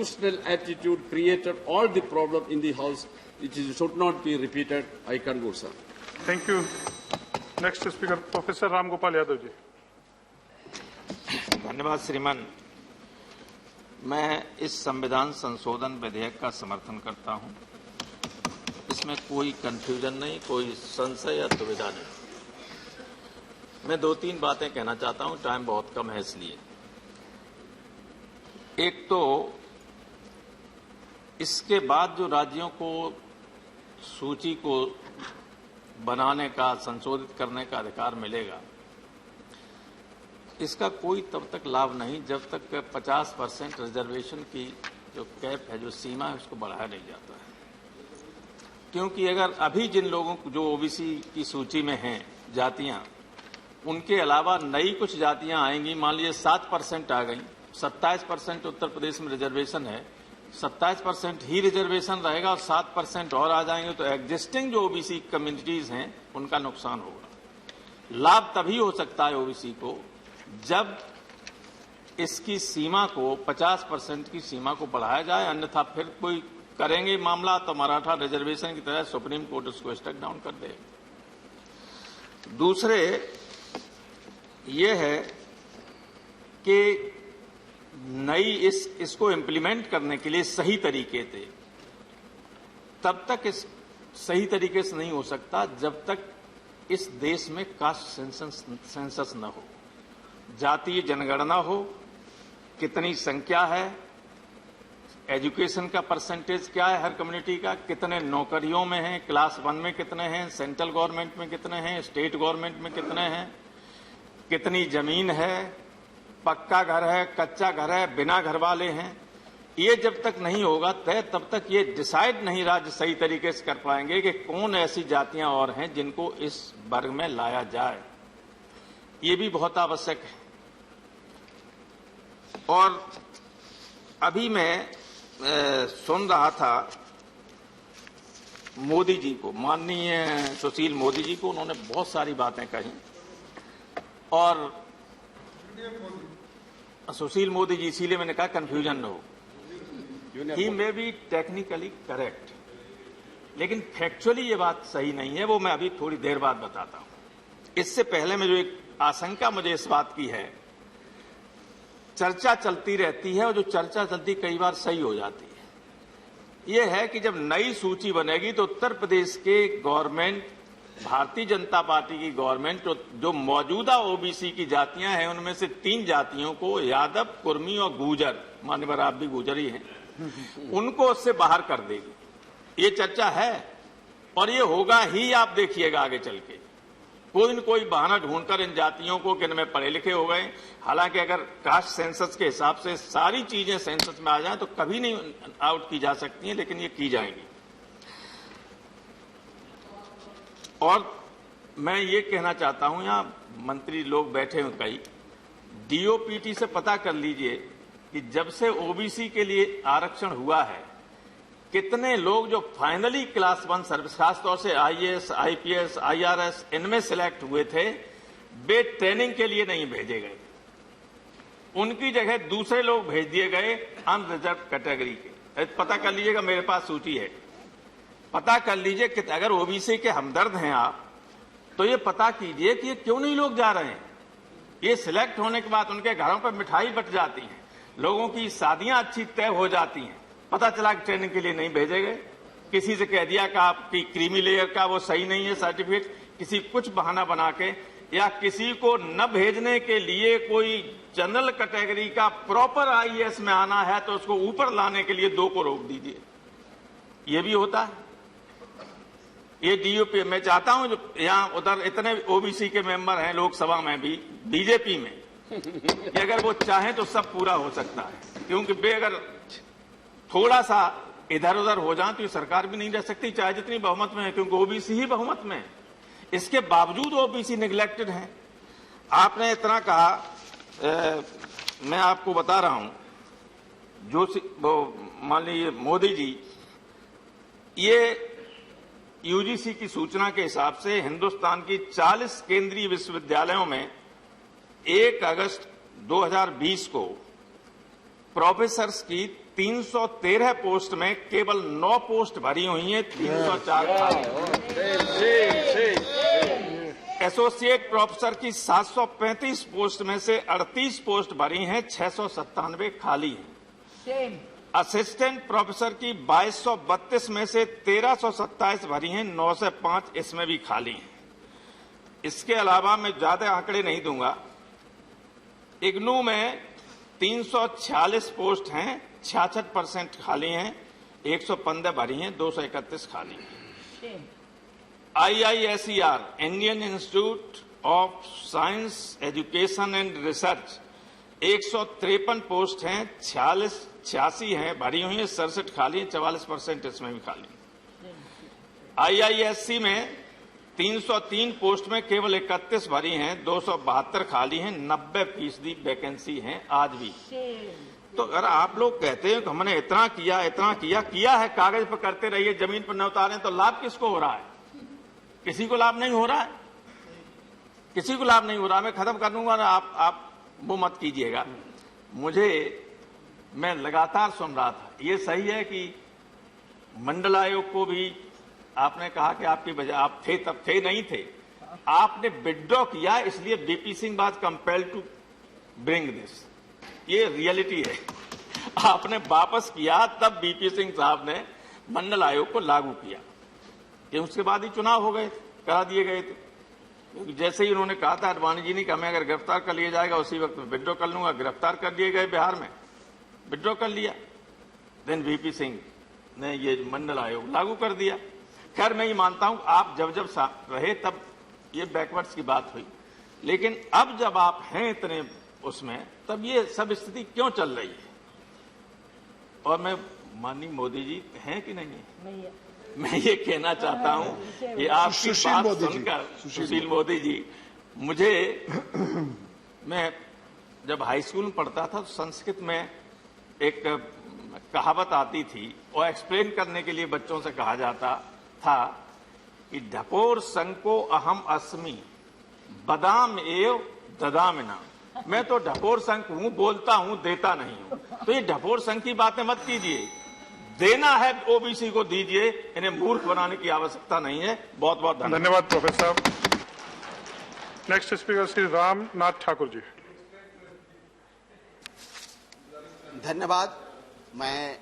Emotional attitude created all the problem in the house. It should not be repeated. I conclude, sir. Thank you. Next speaker, Professor Ram Gopal Yadav जी. धन्यवाद श्रीमान. मैं इस संविधान संशोधन विधेयक का समर्थन करता हूं. इसमें कोई कंफ्यूजन नहीं, कोई संशय या दुविधा नहीं. मैं 2-3 बातें कहना चाहता हूं, टाइम बहुत कम है इसलिए. एक तो इसके बाद जो राज्यों को सूची को बनाने का, संशोधित करने का अधिकार मिलेगा, इसका कोई तब तक लाभ नहीं जब तक 50% रिजर्वेशन की जो कैप है, जो सीमा है, उसको बढ़ाया नहीं जाता है. क्योंकि अगर अभी जिन लोगों को जो ओबीसी की सूची में हैं जातियां, उनके अलावा नई कुछ जातियां आएंगी. मान लीजिए 7% आ गई, 27% उत्तर प्रदेश में रिजर्वेशन है, 27% ही रिजर्वेशन रहेगा और 7% और आ जाएंगे, तो एग्जिस्टिंग जो ओबीसी कम्युनिटीज हैं उनका नुकसान होगा. लाभ तभी हो सकता है ओबीसी को जब इसकी सीमा को 50% की सीमा को बढ़ाया जाए. अन्यथा फिर कोई करेंगे मामला तो मराठा रिजर्वेशन की तरह सुप्रीम कोर्ट उसको स्ट्राइक डाउन कर देगा. दूसरे ये है कि नई इसको इम्प्लीमेंट करने के लिए सही तरीके से, तब तक इस सही तरीके से नहीं हो सकता जब तक इस देश में कास्ट सेंसस न हो, जातीय जनगणना हो, कितनी संख्या है, एजुकेशन का परसेंटेज क्या है हर कम्युनिटी का, कितने नौकरियों में हैं, क्लास 1 में कितने हैं, सेंट्रल गवर्नमेंट में कितने हैं, स्टेट गवर्नमेंट में कितने हैं, कितनी जमीन है, पक्का घर है, कच्चा घर है, बिना घर वाले हैं. ये जब तक नहीं होगा तय, तब तक ये डिसाइड नहीं राज्य सही तरीके से कर पाएंगे कि कौन ऐसी जातियां और हैं जिनको इस वर्ग में लाया जाए. ये भी बहुत आवश्यक है. और अभी मैं सुन रहा था मोदी जी को, माननीय सुशील मोदी जी को, उन्होंने बहुत सारी बातें कही. और सुशील मोदी जी, इसीलिए मैंने कहा कंफ्यूजन न हो. ही मे बी टेक्निकली करेक्ट, लेकिन फैक्चुअली ये बात सही नहीं है. वो मैं अभी थोड़ी देर बाद बताता हूं. इससे पहले में जो एक आशंका मुझे इस बात की है, चर्चा चलती रहती है और जो चर्चा चलती कई बार सही हो जाती है. ये है कि जब नई सूची बनेगी तो उत्तर प्रदेश के गवर्नमेंट, भारतीय जनता पार्टी की गवर्नमेंट, जो मौजूदा ओबीसी की जातियां हैं उनमें से 3 जातियों को, यादव, कुर्मी और गुर्जर, मान्यवर आप भी गुर्जर ही हैं, उनको उससे बाहर कर देगी. ये चर्चा है और ये होगा ही. आप देखिएगा आगे चल के कोई न कोई बहाना ढूंढकर इन जातियों को, कि इनमें पढ़े लिखे हो गए. हालांकि अगर कास्ट सेंसस के हिसाब से सारी चीजें सेंसस में आ जाए तो कभी नहीं आउट की जा सकती हैं, लेकिन ये की जाएंगी. और मैं ये कहना चाहता हूं, यहां मंत्री लोग बैठे हुए कई, डीओपीटी से पता कर लीजिए कि जब से ओबीसी के लिए आरक्षण हुआ है, कितने लोग जो फाइनली क्लास 1 सर्विस, खासतौर से आईएएस, आईपीएस, आईआरएस, इनमें सिलेक्ट हुए थे, वे ट्रेनिंग के लिए नहीं भेजे गए. उनकी जगह दूसरे लोग भेज दिए गए अनरिजर्व कैटेगरी के. पता कर लीजिएगा, मेरे पास सूची है, पता कर लीजिए कि अगर ओबीसी के हमदर्द हैं आप, तो ये पता कीजिए कि ये क्यों नहीं लोग जा रहे हैं. ये सिलेक्ट होने के बाद उनके घरों पर मिठाई बट जाती है, लोगों की शादियां अच्छी तय हो जाती हैं, पता चला कि ट्रेनिंग के लिए नहीं भेजे गए. किसी से कह दिया कि आपकी क्रीमी लेयर का वो सही नहीं है सर्टिफिकेट, किसी कुछ बहाना बना के, या किसी को न भेजने के लिए कोई जनरल कैटेगरी का प्रॉपर आईएएस में आना है तो उसको ऊपर लाने के लिए 2 को रोक दीजिए. ये भी होता है. ये डीओपी, मैं चाहता हूं जो यहां उधर इतने ओबीसी के मेंबर हैं लोकसभा में भी, बीजेपी में, कि अगर वो चाहें तो सब पूरा हो सकता है. क्योंकि वे अगर थोड़ा सा इधर उधर हो जाए तो ये सरकार भी नहीं रह सकती, चाहे जितनी बहुमत में है, क्योंकि ओबीसी ही बहुमत में है. इसके बावजूद ओबीसी निगलेक्टेड हैं. आपने इतना कहा, मैं आपको बता रहा हूं, जो मान लीजिए मोदी जी, ये यूजीसी की सूचना के हिसाब से हिंदुस्तान की 40 केंद्रीय विश्वविद्यालयों में 1 अगस्त 2020 को प्रोफेसर्स की 313 पोस्ट में केवल 9 पोस्ट भरी हुई हैं, 304 खाली। एसोसिएट प्रोफेसर की 735 पोस्ट में से 38 पोस्ट भरी हैं, 697 खाली हैं। असिस्टेंट प्रोफेसर की 2232 में से 1327 भरी हैं, 9 से 5 इसमें भी खाली हैं। इसके अलावा मैं ज्यादा आंकड़े नहीं दूंगा। इग्नू में 346 पोस्ट हैं, 66% खाली हैं, 115 भरी हैं, 231 खाली हैं। IISER Indian institute of science education and research 153 post हैं, 86 हैं भरी हुई हैं, 67 खाली हैं, 44% इसमें भी खाली हैं। IISc में 303 पोस्ट में केवल 31 भरी हैं, 272 खाली हैं, 90% वैकेंसी हैं आज भी। तो अगर आप लोग कहते हैं कि हमने इतना किया है, कागज पर करते रहिए, जमीन पर न उतारें, तो लाभ किसको हो रहा है? किसी को लाभ नहीं हो रहा है, किसी को लाभ नहीं हो रहा। मैं खत्म कर दूंगा ना, आप वो मत कीजिएगा। मैं लगातार सुन रहा था, ये सही है कि मंडल आयोग को भी आपने कहा कि आपकी वजह आप थे, तब थे नहीं थे, आपने विड्रॉ किया, इसलिए BP Singh was compelled to bring this. ये रियलिटी है। आपने वापस किया, तब बीपी सिंह साहब ने मंडल आयोग को लागू किया। ये उसके बाद ही चुनाव हो गए थे, करा दिए गए थे। क्योंकि जैसे ही उन्होंने कहा था अडवाणी जी ने कि हमें अगर गिरफ्तार कर लिया जाएगा उसी वक्त विड्रॉ कर लूंगा, गिरफ्तार कर लिए गए बिहार में, विड्रॉ कर लिया, देन वीपी सिंह ने ये मंडल आयोग लागू कर दिया। खैर मैं ये मानता हूं आप जब रहे तब ये बैकवर्ड्स की बात हुई, लेकिन अब जब आप हैं इतने उसमें, तब ये सब स्थिति क्यों चल रही है? और मैं माननीय मोदी जी हैं कि नहीं है, मैं ये कहना चाहता हूं कि आपकी बात सुनकर, सुशील मोदी जी, मैं जब हाई स्कूल में पढ़ता था तो संस्कृत में एक कहावत आती थी, और एक्सप्लेन करने के लिए बच्चों से कहा जाता था कि ढकोर संको अहम अस्मि बदाम एव ददामिना। मैं तो ढकोर संक हूं, बोलता हूं, देता नहीं हूं। तो ये ढकोर संक की बातें मत कीजिए, देना है ओबीसी को दीजिए, इन्हें मूर्ख बनाने की आवश्यकता नहीं है। बहुत बहुत धन्यवाद प्रोफेसर साहब। Next speaker Shri Ramnath Thakur ji. धन्यवाद। मैं